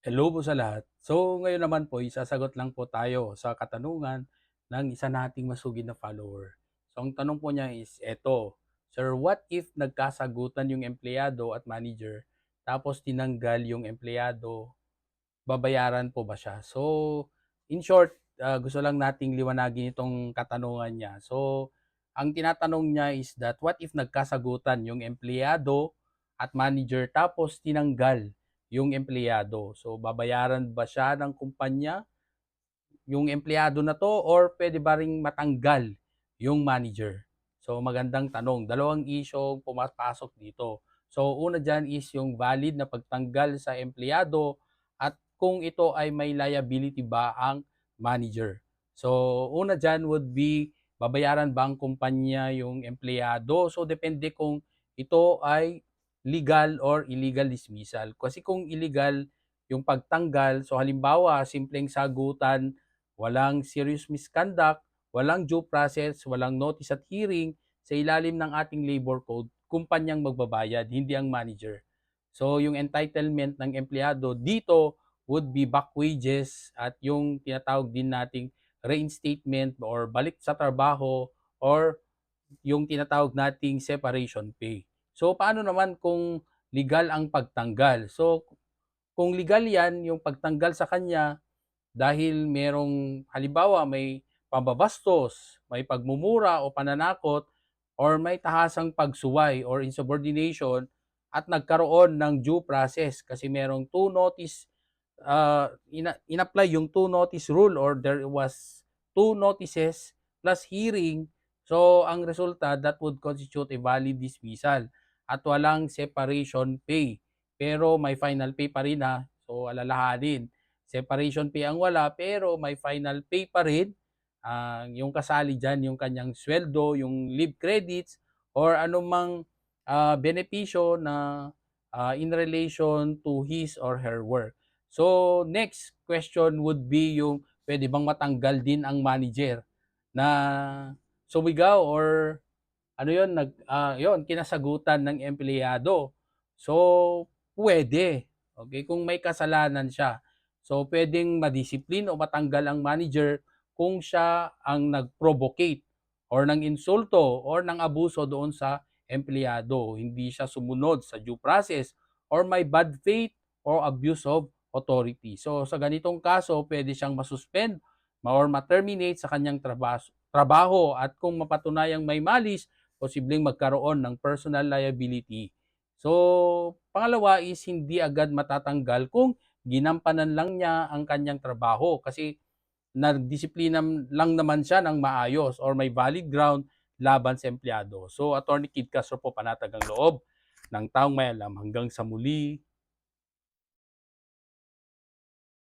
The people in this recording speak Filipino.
Hello po sa lahat. So, ngayon naman po, isasagot lang po tayo sa katanungan ng isa nating masugid na follower. So, ang tanong po niya is eto, Sir, what if nagkasagutan yung empleyado at manager tapos tinanggal yung empleyado, babayaran po ba siya? So, in short, gusto lang nating liwanagin itong katanungan niya. So, ang tinatanong niya is that what if nagkasagutan yung empleyado at manager tapos tinanggal yung empleyado? So, babayaran ba siya ng kumpanya yung empleyado na to or pwede ba ring matanggal yung manager? So magandang tanong. Dalawang issue pumapasok dito. So una dyan is yung valid na pagtanggal sa empleyado at kung ito ay may liability ba ang manager. So una dyan would be babayaran ba ang kumpanya yung empleyado? So depende kung ito ay legal or illegal dismissal. Kasi kung illegal yung pagtanggal, so halimbawa simpleng sagutan, walang serious misconduct, walang due process, walang notice at hearing sa ilalim ng ating labor code, kumpanyang magbabayad, hindi ang manager. So yung entitlement ng empleyado dito would be back wages at yung tinatawag din nating reinstatement or balik sa trabaho or yung tinatawag nating separation pay. So paano naman kung legal ang pagtanggal? So kung legal yan, yung pagtanggal sa kanya, dahil merong halimbawa may pambabastos, may pagmumura o pananakot, or may tahasang pagsuway or insubordination at nagkaroon ng due process kasi merong two notice in-apply yung two notice rule or there was two notices plus hearing. So ang resulta that would constitute a valid dismissal at walang separation pay pero may final pay pa rin ha. So alalahanin, separation pay ang wala pero may final pay pa rin. Yung kasali dyan, yung kanyang sweldo, yung leave credits, or anumang benepisyo na in relation to his or her work. So, next question would be yung pwede bang matanggal din ang manager na sumigaw or ano yun, yun, kinasagutan ng empleyado. So, pwede. Okay, kung may kasalanan siya. So, pwedeng madisiplin o matanggal ang manager kung siya ang nag-provocate or ng insulto or ng abuso doon sa empleyado. Hindi siya sumunod sa due process or may bad faith or abuse of authority. So, sa ganitong kaso, pwede siyang masuspend or ma-terminate sa kanyang trabaho at kung mapatunayang may malis, posibleng magkaroon ng personal liability. So, pangalawa is hindi agad matatanggal kung ginampanan lang niya ang kanyang trabaho kasi nagdisiplina lang naman siya ng maayos or may valid ground laban sa empleyado. So, Attorney Kid Castro po, panatag ang loob ng taong may alam. Hanggang sa muli.